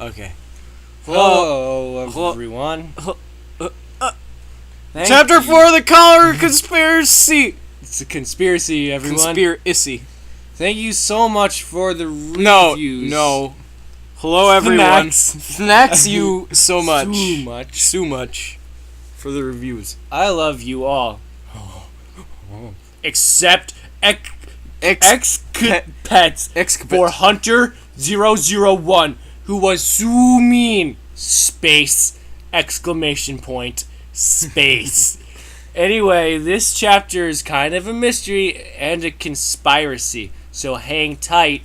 Okay. Hello, everyone. Chapter 4, the cholera conspiracy. It's a conspiracy, everyone. Conspiracy. Thank you so much for the reviews. No. Hello, everyone. Thanks you so much. So much for the reviews. I love you all. Except Pets for Hunter 001, who was so mean. Space! Exclamation point. Space. Anyway, this chapter is kind of a mystery and a conspiracy, so hang tight.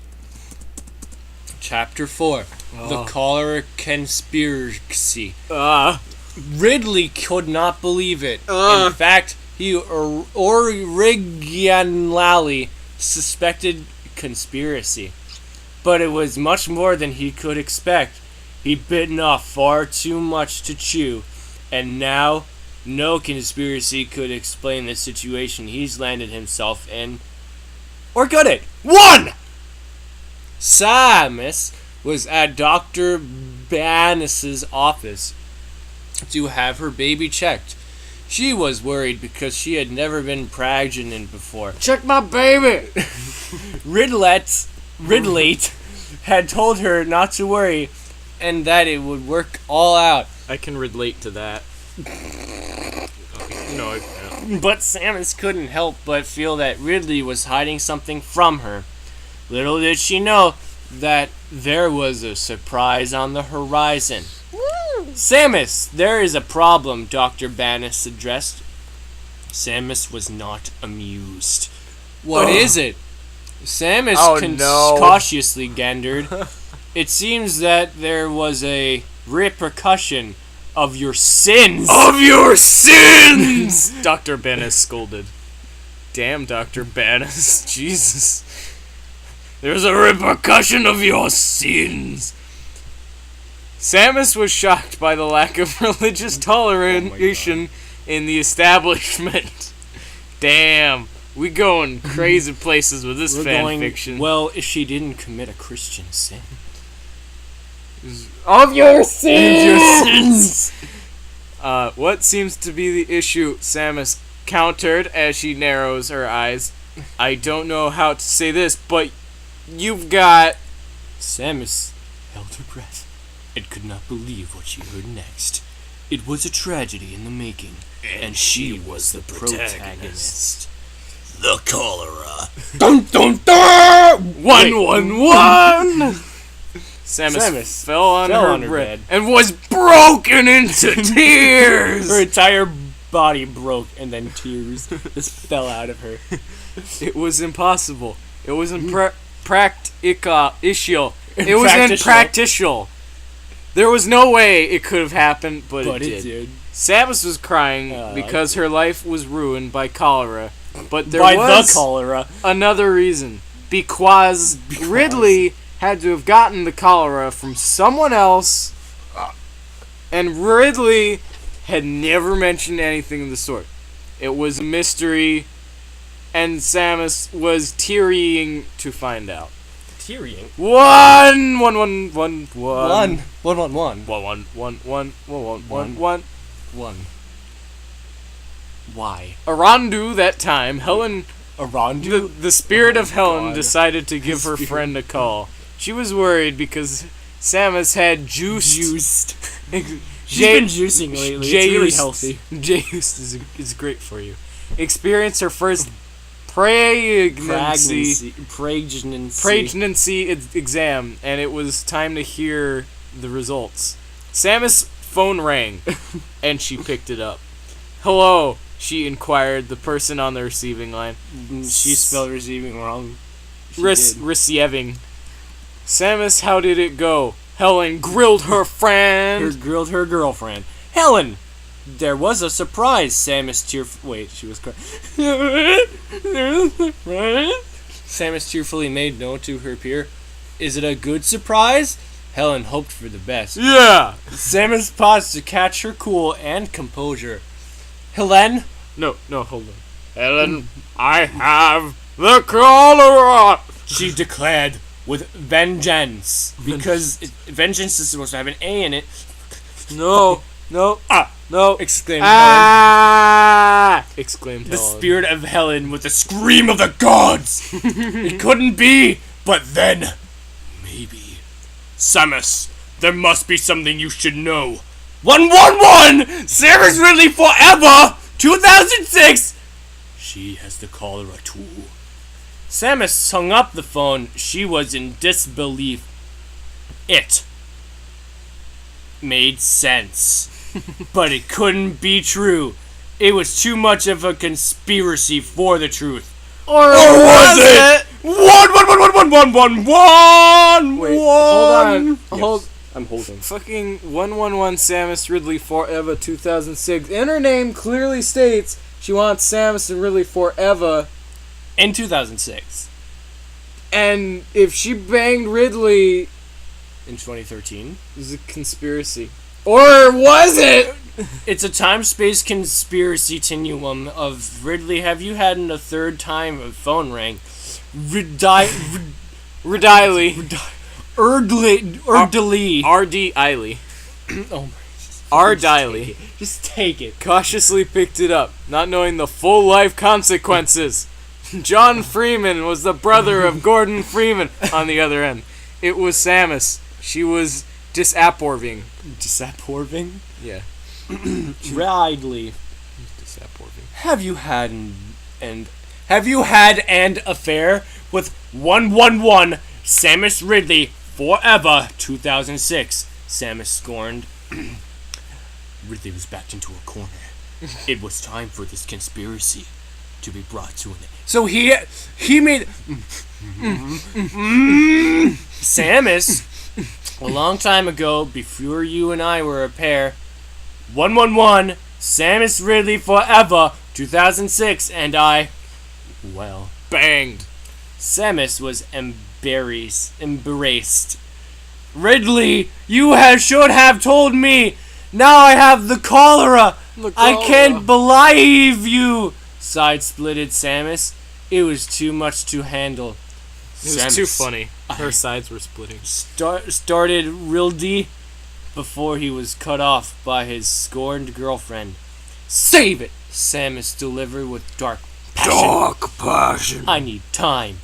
Chapter 4. The Cholera Conspiracy. Ridley could not believe it. In fact, he originally suspected conspiracy. But it was much more than he could expect. He'd bitten off far too much to chew, and now no conspiracy could explain the situation he's landed himself in. Or could it? 1! Samus was at Dr. Bannis's office to have her baby checked. She was worried because she had never been pregnant before. Check my baby! Ridley had told her not to worry and that it would work all out. I can relate to that. No, I can't. But Samus couldn't help but feel that Ridley was hiding something from her. Little did she know that there was a surprise on the horizon. Samus, there is a problem, Dr. Bannis addressed. Samus was not amused. What is it? Samus cautiously gendered. It seems that there was a repercussion of your sins. Of your sins! Dr. Bannis scolded. Damn, Dr. Bannis. Jesus. There's a repercussion of your sins. Samus was shocked by the lack of religious toleration in the establishment. Damn. We going crazy places with this fanfiction. Well, if she didn't commit a Christian sin. Of your sins! What seems to be the issue? Samus countered as she narrows her eyes. I don't know how to say this, but you've got... Samus held her breath and could not believe what she heard next. It was a tragedy in the making, and she was the protagonist. The cholera. Dun dun dun! 111! Samus fell on her bed and was broken into tears. Her entire body broke, and then tears just fell out of her. It was impossible. It was impractical. It was impractical. There was no way it could have happened, but it did. Samus was crying because her life was ruined by cholera. But there was the cholera. Another reason. Because Ridley had to have gotten the cholera from someone else, and Ridley had never mentioned anything of the sort. It was a mystery, and Samus was tearing to find out. Tearing? One. Why? Around that time, Helen... Around the spirit of Helen decided to give her friend a call. She was worried because Samus had juiced. She's been juicing lately. It's really healthy. Juice is great for you. Experienced her first pregnancy exam, and it was time to hear the results. Samus' phone rang, and she picked it up. Hello, she inquired the person on the receiving line. She spelled receiving wrong. Receiving. Samus, how did it go? Helen grilled her friend. Grilled her girlfriend. Helen! There was a surprise, Samus she was crying. Samus tearfully made known to her peer. Is it a good surprise? Helen hoped for the best. Yeah! Samus paused to catch her cool and composure. Helen? No, hold on. Helen, I have the cholera! She declared with vengeance. Because vengeance is supposed to have an A in it. No. No. Exclaimed Ah! Exclaimed the Helen. spirit of Helen with the scream of the gods. It couldn't be, but then, maybe. Samus, there must be something you should know. 111! Samus Ridley forever! 2006! She has the cholera too. Samus hung up the phone. She was in disbelief. It made sense. But it couldn't be true. It was too much of a conspiracy for the truth. Or was it? One. Wait, hold on. Hold. I'm holding. Fucking 111 Samus Ridley Forever 2006. And her name clearly states she wants Samus and Ridley forever. In 2006. And if she banged Ridley, In 2013. it was a conspiracy. Or was it? It's a time-space conspiracy continuum of Ridley. Have you had a third time a phone rang? Ridley. Erdly. R.D. Eiley. Oh my. R. Diley Just take it. cautiously picked it up, not knowing the full life consequences. John Freeman was the brother of Gordon Freeman on the other end. It was Samus. She was disappointing. Disappointing? Yeah. Ridley. Disappointing. Have you had an affair with 111 Samus Ridley forever 2006? Samus scorned. Ridley was backed into a corner. It was time for this conspiracy to be brought to an end. So he made Samus a long time ago, before you and I were a pair. 111 Samus Ridley forever 2006, and I, well, Banged. Samus was embraced. Ridley, you should have told me. Now I have the cholera. I can't believe you. Side-splitted Samus. It was too much to handle. It was too funny. Her sides were splitting. Started Ridley before he was cut off by his scorned girlfriend. Save it! Samus delivered with dark passion. Dark passion. I need time.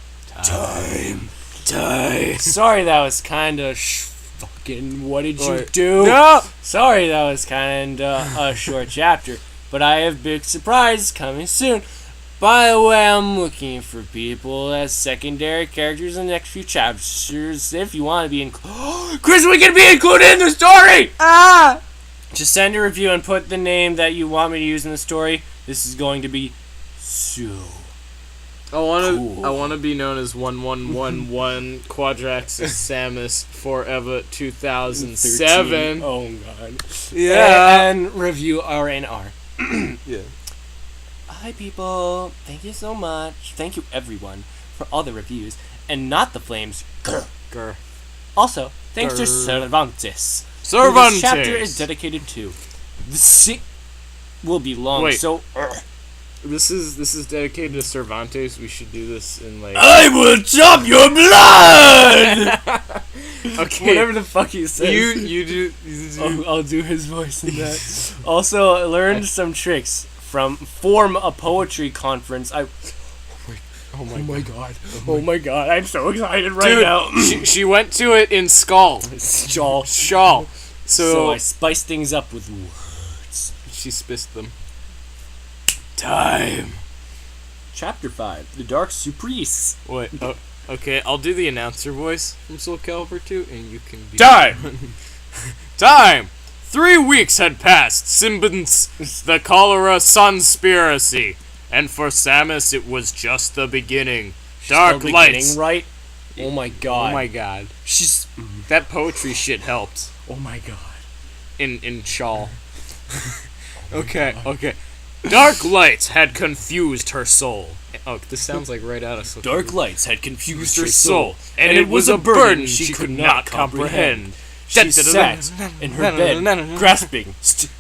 Time. Sorry, that was kinda fucking. What did you do? No! Sorry, that was kinda a short chapter. But I have big surprise coming soon. By the way, I'm looking for people as secondary characters in the next few chapters. If you want to be Chris, we can be included in the story! Ah! Just send a review and put the name that you want me to use in the story. This is going to be so cool. I want to be known as 1111 Quadraxis Samus Forever 2007. Oh god. Yeah. And review RNR. Yeah. Hi people, thank you so much. Thank you everyone for all the reviews, and not the flames. Grr. Also, thanks to Grr. Cervantes. Cervantes. This chapter is dedicated to. The will be long, Wait. so. This is dedicated to Cervantes. We should do this in like. I will chop your blood. Okay. Whatever the fuck he says. You do. I'll do his voice in that. Also, I learned some tricks from Form a Poetry Conference. Oh my god. Oh my god. I'm so excited right now. she went to it in Skull. Shawl. So I spiced things up with words. She spiced them. Time. Chapter 5. The Dark Surprise. Wait. Oh, okay. I'll do the announcer voice from Soul Calibur 2, and you can be. Time. 3 weeks had passed since the cholera sunspiracy, and for Samus it was just the beginning. Dark lights. Right? Oh my god. Oh my god. She's. That poetry shit helped. Oh my god. In Shawl. Okay. Dark lights had confused her soul. Oh, this sounds like right out of Soul Dark Calibur. lights had confused her her soul, and it was a burden she could not comprehend. She sat in her bed, grasping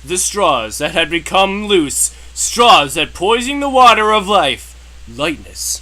the straws that had become loose, straws that poisoned the water of life. Lightness.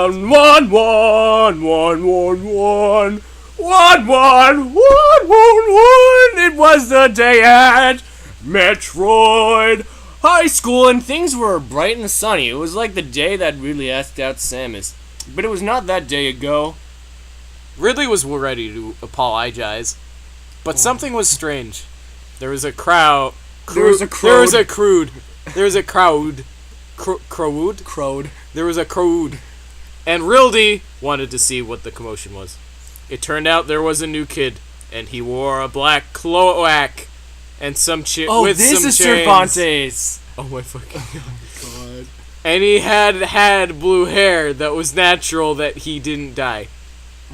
1 1 1 1 1 1 1 1 1 1 1. It was the day at Metroid High School, and things were bright and sunny. It was like the day that Ridley asked out Samus. But it was not that day ago. Ridley was ready to apologize. But something was strange. There was a crowd. There was a There was a crowd. crowd. There was a crowd. And Rildy wanted to see what the commotion was. It turned out there was a new kid, and he wore a black cloak and some Oh, with this some is chains. Cervantes. Oh my fucking god. And he had blue hair that was natural that he didn't dye.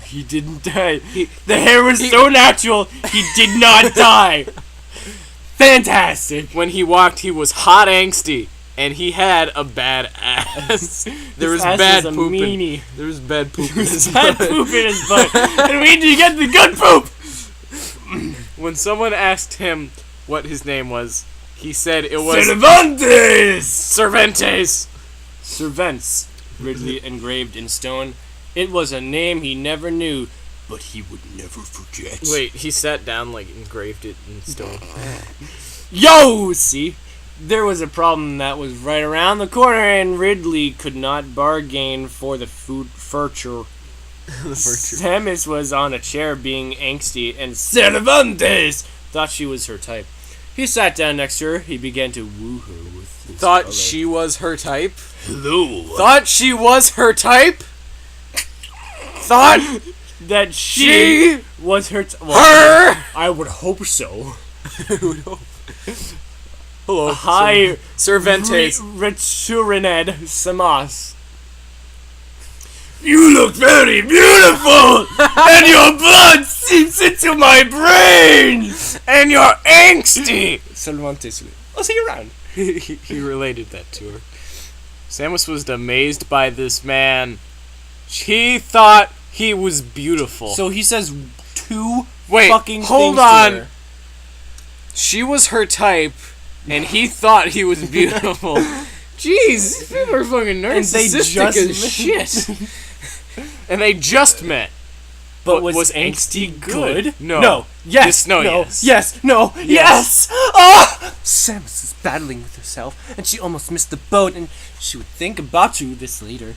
He didn't die. The hair was so natural, he did not die. Fantastic. When he walked, he was hot angsty, and he had a bad ass. There was ass bad was a poop. meanie. There was bad poop. There was bad poop in his butt, and we need to get the good poop. When someone asked him what his name was, he said it was Cervantes. Cervantes. Cervantes, Ridley engraved in stone. It was a name he never knew, but he would never forget. Wait, he sat down, like, engraved it in stone. Yo! See? There was a problem that was right around the corner, and Ridley could not bargain for the furniture. Samus was on a chair being angsty, and Cervantes thought she was her type. He sat down next to her. He began to woo her with his Thought color. she was her type? Hello. Thought she was her type? Thought That she was her... her? I would hope so. Hello. Hi, Cervantes. Retsurined Samas. You look very beautiful, and your blood seeps into my brain, And you're angsty! Cervantes. I'll see you around. He related that to her. Samus was amazed by this man. He thought he was beautiful. So he says two Wait, fucking hold things on. to her. She was her type, and he thought he was beautiful. Jeez, these people are fucking narcissistic just as shit. And they just met. But Was was angsty angsty good? good? No. No. Yes. No, No. yes. Yes. No. Yes. Yes. Ah! Samus is battling with herself, and she almost missed the boat, and she would think about you this later.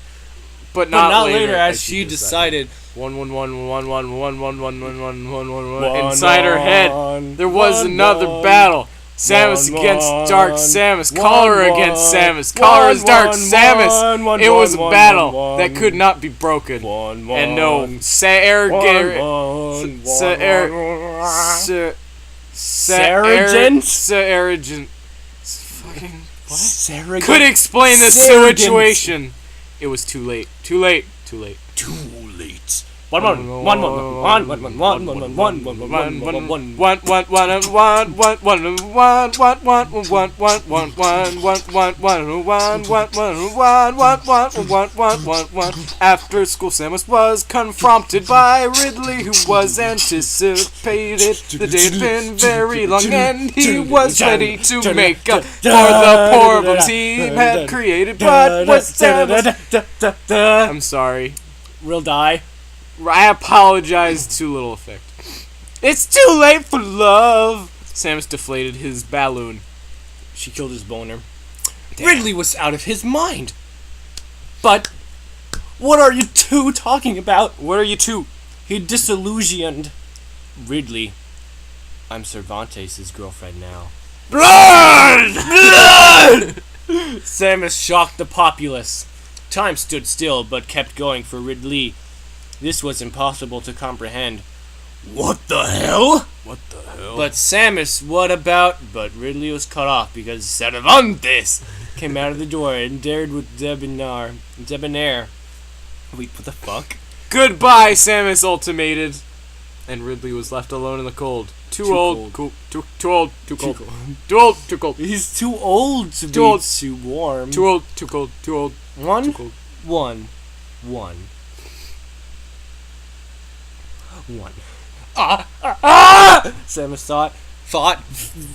But But not not later, later, as she decided. 1-1-1-1-1-1-1-1-1-1-1-1. Inside her head, there was another battle. Samus against Dark Samus. Color against Samus. Color is Dark Samus. It was a battle that could not be broken. And no, Surrogent? Fucking what? Surrogate? Could explain the Surrogate. situation. It was too late. Too late. Too late. Too late. After school, Samus was confronted by Ridley, who was anticipated. The day had been very long, and he was ready to make up for the problems he had created. But was Samus? I'm sorry. Real die. I apologize. Too little effect. It's too late for love. Samus deflated his balloon. She killed his boner. Damn. Ridley was out of his mind. But what are you two talking about? What are you two? He disillusioned Ridley. I'm Cervantes' girlfriend now. Blood! Blood! Samus shocked the populace. Time stood still, but kept going for Ridley. This was impossible to comprehend. What the hell? What the hell? But Samus, what about? But Ridley was cut off because Cervantes came out of the door and dared with debonair. Wait, what the fuck? Goodbye, Samus ultimated. And Ridley was left alone in the cold. Too old. cold. Too old. Too cold. Too old. Too cold. He's too old to be old. too warm. Too old. Too cold. Too old. One, Too cold. one. Samus thought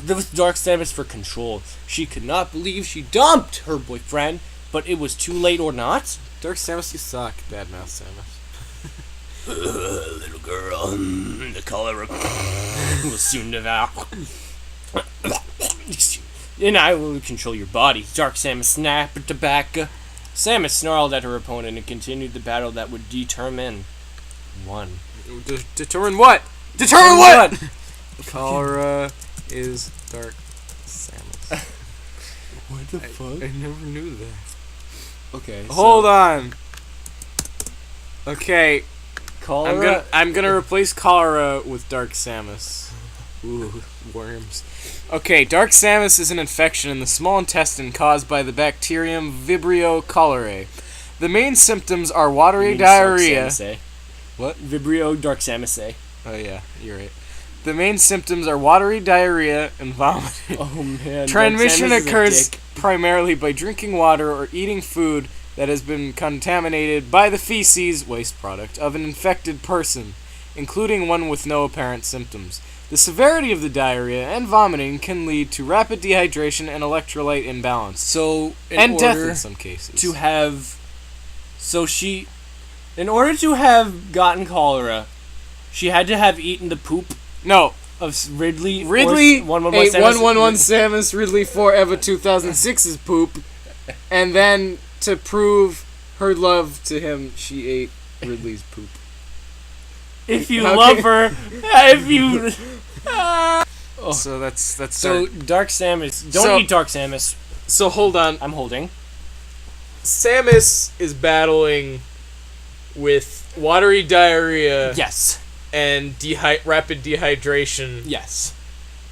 there was Dark Samus for control. She could not believe she dumped her boyfriend, but it was too late or not. Dark Samus, you suck. Badmouth Samus. Little girl, the color will soon devour. And I will control your body. Dark Samus snapped at the back. Samus snarled at her opponent and continued the battle that would determine one. Determine what? Determine what? Cholera is Dark Samus. What the fuck? I never knew that. Okay. Hold on. Okay, Cholera. I'm gonna replace cholera with Dark Samus. Ooh, worms. Okay, Dark Samus is an infection in the small intestine caused by the bacterium Vibrio cholerae. The main symptoms are watery diarrhea. What? Vibrio Dark Samus. Oh yeah, you're right. The main symptoms are watery diarrhea and vomiting. Oh man. Transmission Dark Samus is a occurs dick. primarily by drinking water or eating food that has been contaminated by the feces, waste product, of an infected person, including one with no apparent symptoms. The severity of the diarrhea and vomiting can lead to rapid dehydration and electrolyte imbalance, So and death in some cases. In order to have gotten cholera, she had to have eaten the poop No, of Ridley. Ridley or 111 ate Samus. 111 Samus Ridley 4 Eva 2006's poop, and then to prove her love to him, she ate Ridley's poop. If you Okay. love her, if you. So that's So Dark Samus. Don't eat Dark Samus. So hold on. I'm holding. Samus is battling with watery diarrhea Yes. and rapid dehydration. Yes.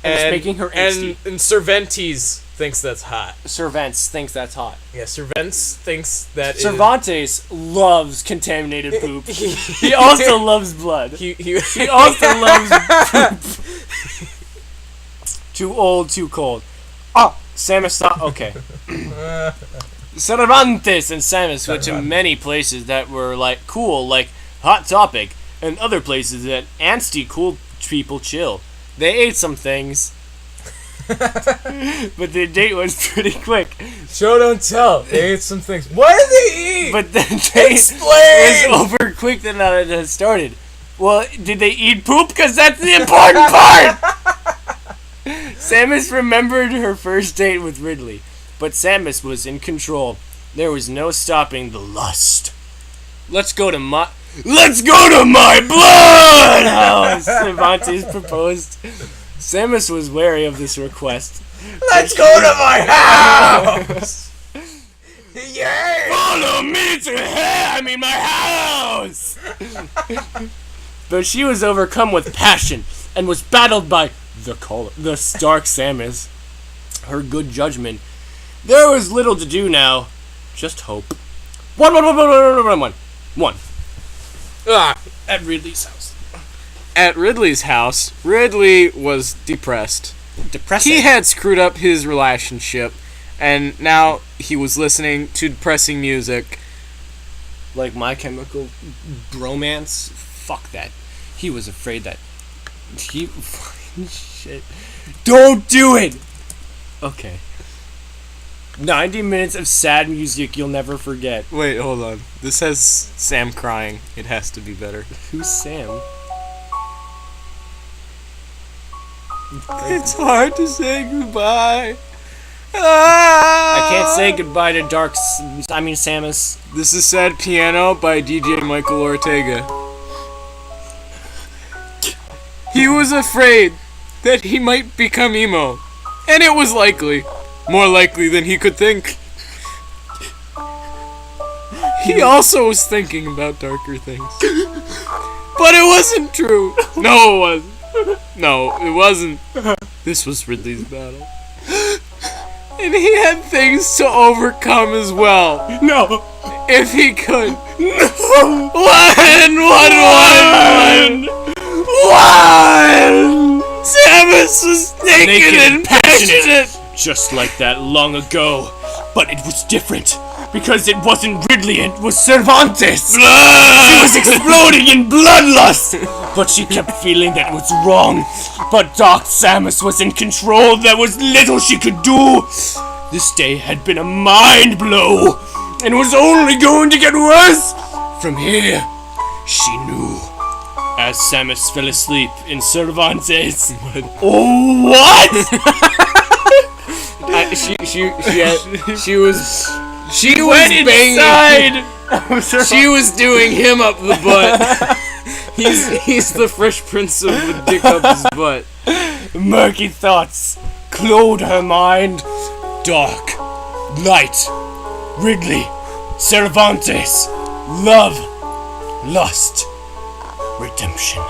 And it's making her angsty. and Cervantes thinks that's hot. Cervantes thinks that's hot. Yeah, Cervantes thinks that Cervantes loves contaminated poop. He He also loves blood. he He also loves poop. Too old, too cold. Oh, Samus thought, okay. Cervantes and Samus went to many places that were like cool, like Hot Topic, and other places that angsty cool people chill. They ate some things, but the date was pretty quick. Show don't tell. They ate some things. What did they eat? But the date Explain! was over quick than it had started. Well, did they eat poop? Because that's the important part! Samus remembered her first date with Ridley, but Samus was in control. There was no stopping the lust. Let's go to my blood house, Cervantes proposed. Samus was wary of this request. Let's go to my house! Yay! Follow me to my house! But she was overcome with passion and was battled by the Dark Samus. Her good judgment. There was little to do now. Just hope. One. At Ridley's house. At Ridley's house, Ridley was depressed. Depressing. He had screwed up his relationship, and now he was listening to depressing music. Like My Chemical Bromance. Fuck that. He was afraid that he shit. Don't do it. Okay. 90 minutes of sad music you'll never forget. Wait, hold on. This has Sam crying. It has to be better. Who's Sam? It's hard to say goodbye. I can't say goodbye to Samus. This is Sad Piano by DJ Michael Ortega. He was afraid that he might become emo, and it was likely. More likely than he could think. He also was thinking about darker things. But it wasn't true. No, it wasn't. No, it wasn't. This was Ridley's battle. And he had things to overcome as well. No. If he could. No. One! Samus was naked and passionate! Just like that long ago. But it was different. Because it wasn't Ridley, it was Cervantes! She was exploding in bloodlust! But she kept feeling that was wrong. But Dark Samus was in control, there was little she could do! This day had been a mind blow, and was only going to get worse! From here, she knew. As Samus fell asleep in Cervantes. What? She was banging. She was doing him up the butt. He's the Fresh Prince of the dick up his butt. Murky thoughts clothed her mind. Dark, light, Ridley, Cervantes, love, lust, redemption.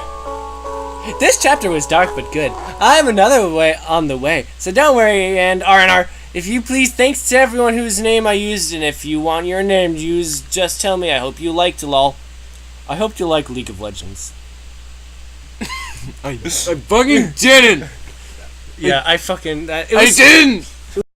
This chapter was dark but good. I have another way on the way, so don't worry. And R&R, if you please, thanks to everyone whose name I used, and if you want your name used, just tell me. I hope you liked lol. I hope you like League of Legends. I fucking didn't. Yeah, I fucking. I didn't.